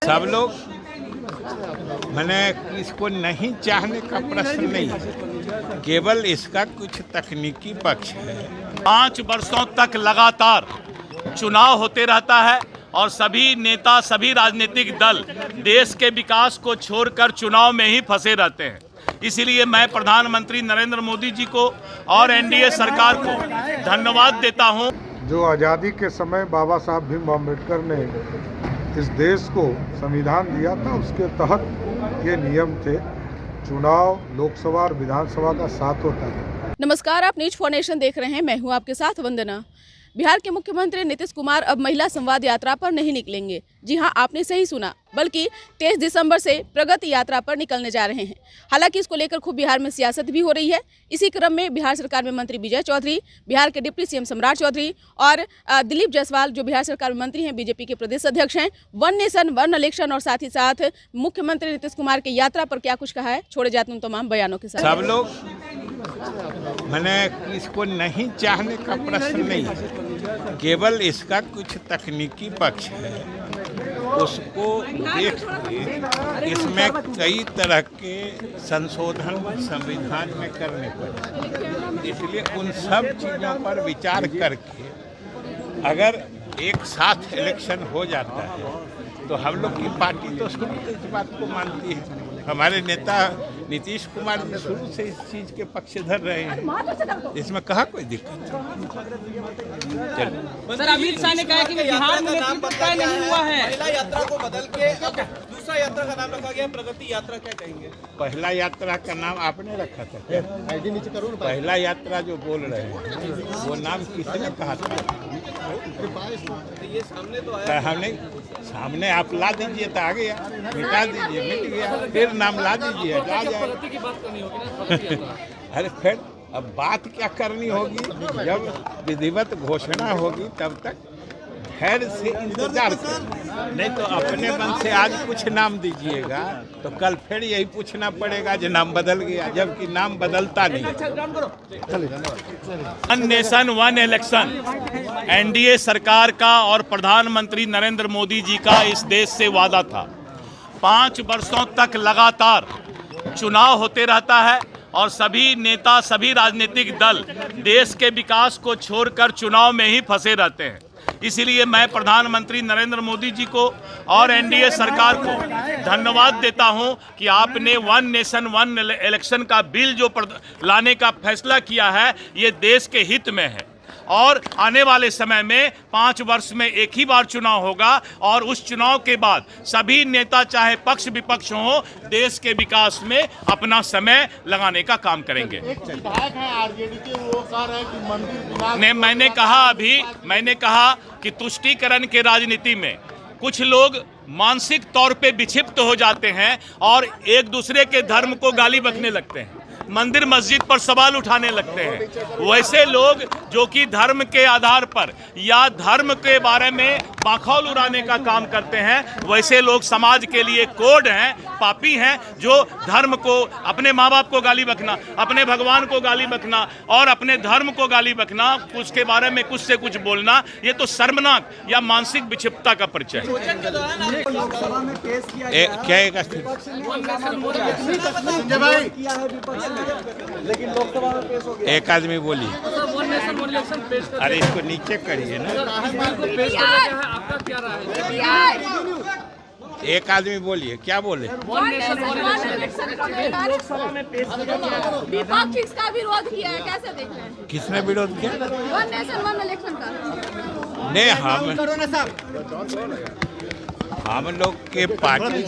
सब लोग मैंने इसको नहीं चाहने का प्रश्न नहीं है, केवल इसका कुछ तकनीकी पक्ष है। 5 वर्षों तक लगातार चुनाव होते रहता है और सभी नेता, सभी राजनीतिक दल देश के विकास को छोड़कर चुनाव में ही फंसे रहते हैं। इसीलिए मैं प्रधानमंत्री नरेंद्र मोदी जी को और एनडीए सरकार को धन्यवाद देता हूं। जो आज़ादी के समय बाबा साहब भीम अम्बेडकर ने इस देश को संविधान दिया था, उसके तहत ये नियम थे। चुनाव लोकसभा और विधानसभा का साथ होता है। नमस्कार, आप न्यूज फॉर नेशन देख रहे हैं। मैं हूं आपके साथ वंदना। बिहार के मुख्यमंत्री नीतीश कुमार अब महिला संवाद यात्रा पर नहीं निकलेंगे। जी हां, आपने सही सुना, बल्कि 23 दिसंबर से प्रगति यात्रा पर निकलने जा रहे हैं। हालांकि इसको लेकर खूब बिहार में सियासत भी हो रही है। इसी क्रम में बिहार सरकार में मंत्री विजय चौधरी, बिहार के डिप्टी सीएम सम्राट चौधरी और दिलीप जायसवाल, जो बिहार सरकार में मंत्री हैं, बीजेपी के प्रदेश अध्यक्ष हैं, वन नेशन वन इलेक्शन और साथ ही साथ मुख्यमंत्री नीतीश कुमार की यात्रा पर क्या कुछ कहा है, छोड़े जाते उन तमाम बयानों के साथ। सब लोग मैंने इसको नहीं चाहने का प्रश्न नहीं है, केवल इसका कुछ तकनीकी पक्ष है। उसको देख के इसमें कई तरह के संशोधन संविधान में करने पड़े, इसलिए उन सब चीज़ों पर विचार करके अगर एक साथ इलेक्शन हो जाता है तो हम लोग की पार्टी तो शुरू से इस बात को मानती है। हमारे नेता नीतीश कुमार शुरू से इस चीज़ के पक्षधर रहे हैं, इसमें कहाँ कोई दिक्कत है। सर, अमित शाह ने कहा कि बिहार में नेतृत्व तय नहीं हुआ है। पहला यात्रा को बदल के अब दूसरा यात्रा का नाम रखा गया प्रगति यात्रा, क्या कहेंगे? पहला यात्रा का नाम आपने रखा था क्या? पहला यात्रा जो बोल रहे हैं वो नाम किसने कहा था? ये सामने तो आया, हमने सामने आप ला दीजिए तो आ गया, मिटा दीजिए मिट गया, फिर नाम ला दीजिए आ प्रगति की बात करनी होगी ना। अरे फिर अब बात क्या करनी होगी, जब विधिवत घोषणा होगी तब तक खैर से इंतजार करें। नहीं तो अपने मन से आज कुछ नाम दीजिएगा तो कल फिर यही पूछना पड़ेगा जो नाम बदल गया, जबकि नाम बदलता नहीं। One nation one election NDA सरकार का और प्रधानमंत्री नरेंद्र मोदी जी का इस देश से वादा था। 5 वर्षों तक लगातार चुनाव होते रहता है और सभी नेता, सभी राजनीतिक दल देश के विकास को छोड़कर चुनाव में ही फंसे रहते हैं। इसीलिए मैं प्रधानमंत्री नरेंद्र मोदी जी को और एनडीए सरकार को धन्यवाद देता हूं कि आपने वन नेशन वन इलेक्शन का बिल जो लाने का फैसला किया है, ये देश के हित में है। और आने वाले समय में 5 वर्ष में एक ही बार चुनाव होगा और उस चुनाव के बाद सभी नेता, चाहे पक्ष विपक्ष हो, देश के विकास में अपना समय लगाने का काम करेंगे। मैंने कहा कि तुष्टीकरण के राजनीति में कुछ लोग मानसिक तौर पे विक्षिप्त हो जाते हैं और एक दूसरे के धर्म को गाली बकने लगते हैं, मंदिर मस्जिद पर सवाल उठाने लगते हैं। वैसे लोग जो कि धर्म के आधार पर या धर्म के बारे में माखौल उड़ाने का काम करते हैं, वैसे लोग समाज के लिए कोड हैं, पापी हैं, जो धर्म को, अपने माँ बाप को गाली बकना, अपने भगवान को गाली बकना और अपने धर्म को गाली बकना, उसके बारे में कुछ से कुछ बोलना, ये तो शर्मनाक या मानसिक विक्षिप्तता का परिचय लेकिन लोकसभा में पेश हो गया। एक आदमी बोलिए, अरे इसको नीचे करिए ना। आपका क्या राय है? एक आदमी बोलिए, क्या बोले? लोकसभा में पेश विपक्ष इसका विरोध किया है, कैसे देख रहे हैं? किसने विरोध किया? वन नेशन वन इलेक्शन का। नहीं, हम लोग के पार्टी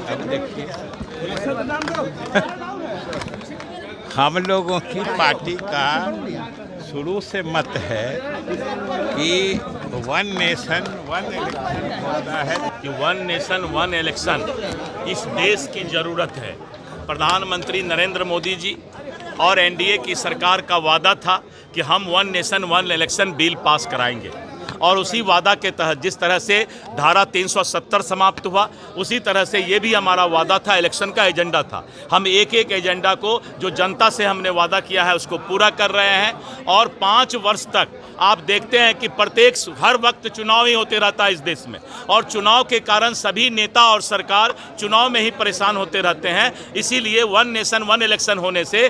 अब देखिए, हम लोगों की पार्टी का शुरू से मत है कि वन नेशन वन इलेक्शन होता है, कि वन नेशन वन इलेक्शन इस देश की ज़रूरत है। प्रधानमंत्री नरेंद्र मोदी जी और एनडीए की सरकार का वादा था कि हम one nation one election bill pass कराएंगे और उसी वादा के तहत जिस तरह से धारा 370 समाप्त हुआ, उसी तरह से ये भी हमारा वादा था, इलेक्शन का एजेंडा था। हम एक एक एजेंडा को जो जनता से हमने वादा किया है उसको पूरा कर रहे हैं। और 5 वर्ष तक आप देखते हैं कि हर वक्त चुनाव ही होते रहता है इस देश में, और चुनाव के कारण सभी नेता और सरकार चुनाव में ही परेशान होते रहते हैं। इसीलिए 1 नेशन 1 इलेक्शन होने से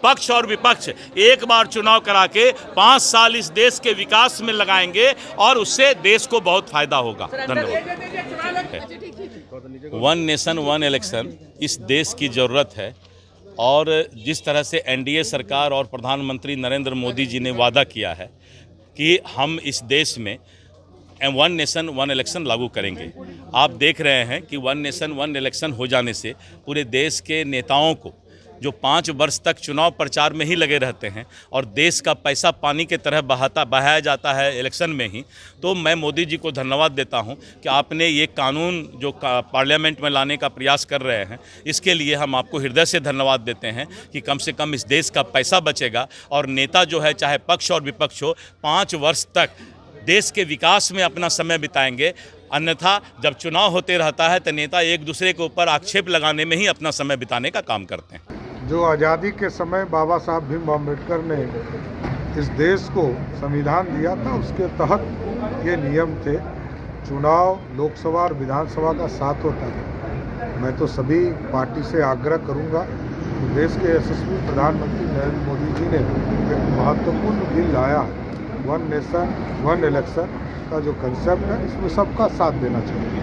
पक्ष और विपक्ष एक बार चुनाव करा के 5 साल इस देश के विकास में लगाएंगे और उससे देश को बहुत फायदा होगा। धन्यवाद। 1 नेशन 1 इलेक्शन इस देश की ज़रूरत है, और जिस तरह से एनडीए सरकार और प्रधानमंत्री नरेंद्र मोदी जी ने वादा किया है कि हम इस देश में 1 नेशन 1 इलेक्शन लागू करेंगे। आप देख रहे हैं कि 1 नेशन 1 इलेक्शन हो जाने से पूरे देश के नेताओं को जो 5 वर्ष तक चुनाव प्रचार में ही लगे रहते हैं और देश का पैसा पानी की तरह बहाया जाता है इलेक्शन में ही, तो मैं मोदी जी को धन्यवाद देता हूं कि आपने ये कानून जो पार्लियामेंट में लाने का प्रयास कर रहे हैं, इसके लिए हम आपको हृदय से धन्यवाद देते हैं कि कम से कम इस देश का पैसा बचेगा और नेता जो है, चाहे पक्ष और विपक्ष हो, 5 वर्ष तक देश के विकास में अपना समय बिताएंगे। अन्यथा जब चुनाव होते रहता है तो नेता एक दूसरे के ऊपर आक्षेप लगाने में ही अपना समय बिताने का काम करते हैं। जो आज़ादी के समय बाबा साहब भीम अम्बेडकर ने इस देश को संविधान दिया था, उसके तहत ये नियम थे। चुनाव लोकसभा और विधानसभा का साथ होता है। मैं तो सभी पार्टी से आग्रह करूंगा कि देश के यशस्वी प्रधानमंत्री नरेंद्र मोदी जी ने एक महत्वपूर्ण बिल लाया है, 1 नेशन 1 इलेक्शन का जो कंसेप्ट है, इसमें सबका साथ देना चाहिए।